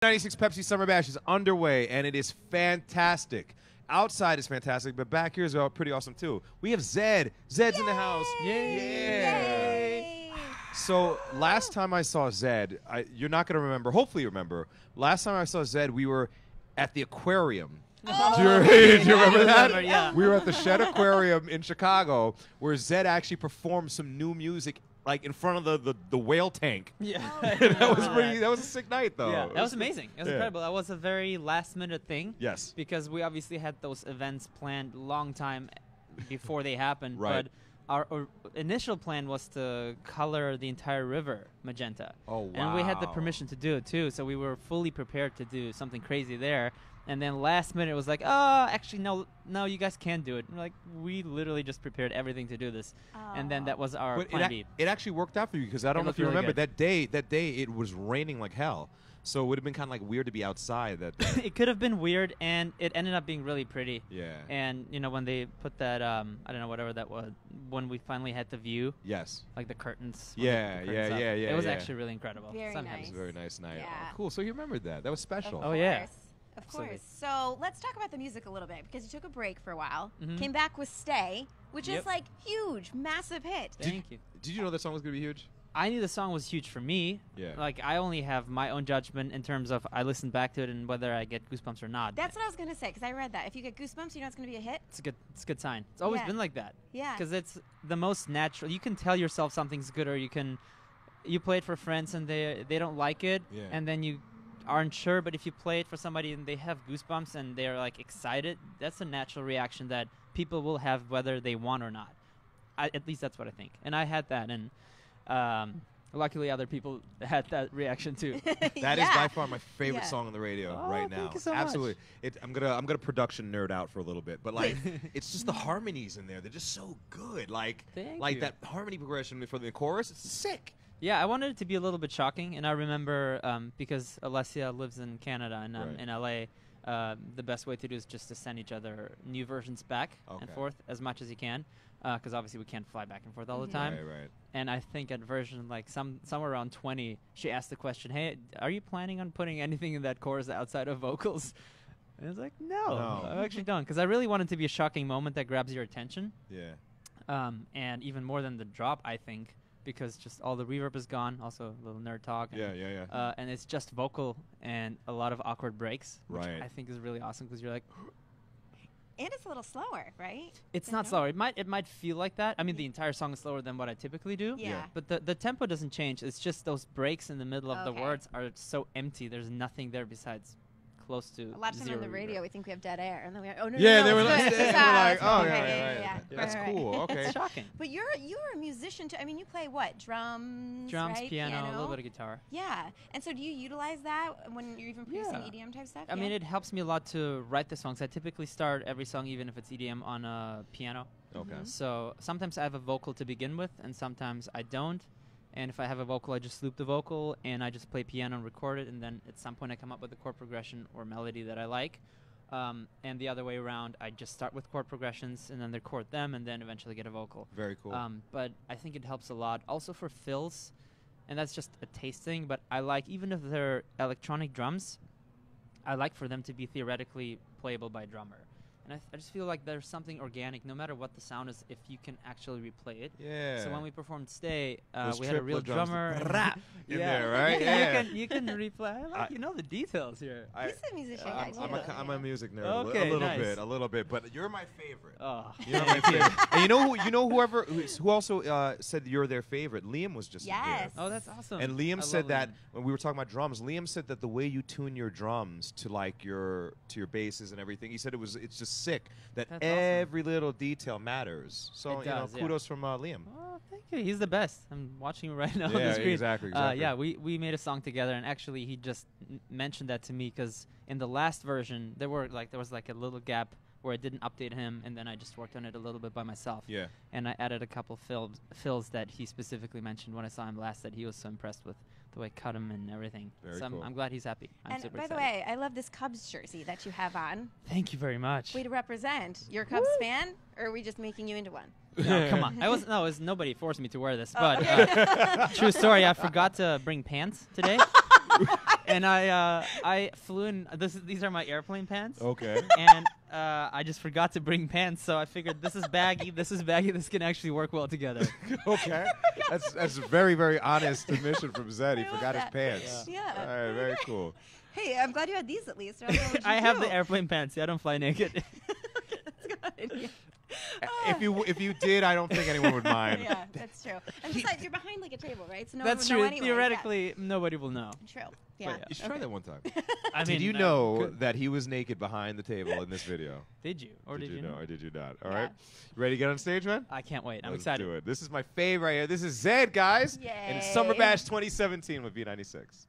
B96 Pepsi Summer Bash is underway, and it is fantastic. Outside is fantastic, but back here is pretty awesome, too. We have Zedd. Zedd's in the house. Yay! So last time I saw Zedd, you're not going to remember. Hopefully you remember. Last time I saw Zedd, we were at the aquarium. Oh. Do you remember that? Yeah. We were at the Shed Aquarium in Chicago, where Zedd actually performed some new music, like in front of the whale tank. Yeah. That was a sick night, though. Yeah, that was amazing. It was incredible. That was a very last-minute thing. Yes. Because we obviously had those events planned a long time before they happened. Right. But our initial plan was to color the entire river magenta. Oh, wow. And we had the permission to do it, too. So we were fully prepared to do something crazy there. And then last minute it was like, oh, actually, no, you guys can't do it. And we're like, we literally just prepared everything to do this. And then that was our plan B. It actually worked out for you, because I don't know if you remember, that day it was raining like hell. So it would have been kind of like weird to be outside that day. It could have been weird, and it ended up being really pretty. Yeah. And, you know, when they put that, I don't know, whatever that was, when we finally had the view. Yes. Like the curtains. Yeah. It was actually really incredible. Very nice. nice. It was a very nice night. Yeah. Oh, cool. So you remembered that. That was special. Oh, yeah. Of Absolutely. course. So let's talk about the music a little bit, because you took a break for a while, came back with Stay, which is like huge, massive hit. Thank you. Did you know that song was going to be huge? I knew the song was huge for me. Yeah. Like, I only have my own judgment in terms of I listen back to it and whether I get goosebumps or not. That's what I was going to say, because I read that. If you get goosebumps, you know it's going to be a hit. It's a good sign. It's always been like that. Yeah. Because it's the most natural. You can tell yourself something's good, or you play it for friends and they don't like it, and then you aren't sure, but if you play it for somebody and they have goosebumps and they're like excited, that's a natural reaction that people will have whether they want or not. At least that's what I think. And I had that, and luckily other people had that reaction too. That is by far my favorite song on the radio right now. Thank you so Absolutely. I'm gonna production nerd out for a little bit, but like it's just the harmonies in there. They're just so good. Like that harmony progression for the chorus, it's sick. Yeah, I wanted it to be a little bit shocking, and I remember because Alessia lives in Canada and I'm in LA, the best way to do is just to send each other new versions back and forth as much as you can, because obviously we can't fly back and forth all the time. Right. And I think at version like somewhere around 20, she asked the question, "Hey, are you planning on putting anything in that chorus outside of vocals?" And I was like, no. I actually don't, because I really want it to be a shocking moment that grabs your attention. Yeah. And even more than the drop, I think, because just all the reverb is gone. Also, a little nerd talk. And, Yeah. And it's just vocal and a lot of awkward breaks, which Right. I think is really awesome, because you're like, And it's a little slower, right? it's not slower. It might feel like that. I mean, the entire song is slower than what I typically do. Yeah. But the tempo doesn't change. It's just those breaks in the middle of the words are so empty. There's nothing there besides close to A lot of time on the reverb. radio, we think we have dead air, and then we no, They were it's like, good. It's oh right. yeah. That's cool. Okay. It's shocking. But you're a musician too. I mean, you play what? Drums, right? Piano, a little bit of guitar. Yeah. And so do you utilize that when you're even producing EDM type stuff? I mean, it helps me a lot to write the songs. I typically start every song, even if it's EDM, on a piano. Okay. So sometimes I have a vocal to begin with, and sometimes I don't. And if I have a vocal, I just loop the vocal, and I just play piano and record it, and then at some point I come up with a chord progression or melody that I like. And the other way around, I just start with chord progressions, and then record them, and then eventually get a vocal. Very cool. But I think it helps a lot. Also for fills, and that's just a taste thing, but I like, even if they're electronic drums, I like for them to be theoretically playable by a drummer. And I just feel like there's something organic, no matter what the sound is, if you can actually replay it. Yeah. So when we performed Stay, Those we had a real triplet drums drummer. in there, right? Yeah. You can replay. You know the details here. He's a musician, guys. I'm a music nerd. Okay, a little bit. But you're my favorite. Oh. You're my favorite. And you know who also said you're their favorite. Liam was just Yes. Oh, that's awesome. And Liam I said love that Liam. when we were talking about drums, Liam said that the way you tune your drums to like your basses and everything, he said it's just sick that That's every little detail matters. So It does, kudos from Liam. Oh, thank you. He's the best. I'm watching him right now on Yeah, the screen. exactly. Yeah, we made a song together, and actually he just mentioned that to me, because in the last version there was like a little gap where I didn't update him, and then I just worked on it a little bit by myself. Yeah. And I added a couple fills that he specifically mentioned when I saw him last, that he was so impressed with the way I cut him and everything. Very so cool. I'm glad he's happy. I'm And super by the excited. way, I love this Cubs jersey that you have on. Thank you very much. Way to represent. You're a Cubs fan, or are we just making you into one? No, come on. Nobody forced me to wear this, but okay. true story. I forgot to bring pants today. And I flew in. These are my airplane pants. Okay. And I just forgot to bring pants, so I figured this is baggy. This is baggy. This can actually work well together. Okay. That's a very, very honest admission from Zedd. He forgot his pants. Yeah. All right. Very cool. Hey, I'm glad you had these at least. I have the airplane pants. See, I don't fly naked. That's good. Yeah. If you did, I don't think anyone would mind. Yeah, that's true. And besides, you're behind like a table, right? So no That's one would true. know anyway. Theoretically, nobody will know. True. Yeah. Yeah. You should try that one time. I Did mean, you know that he was naked behind the table in this video? Did you? Or did you know? Or did you not? All right. You ready to get on stage, man? I can't wait. I'm Let's excited. do it. This is my fave right here. This is Zedd, guys. Yay. And it's Summer Bash 2017 with B96.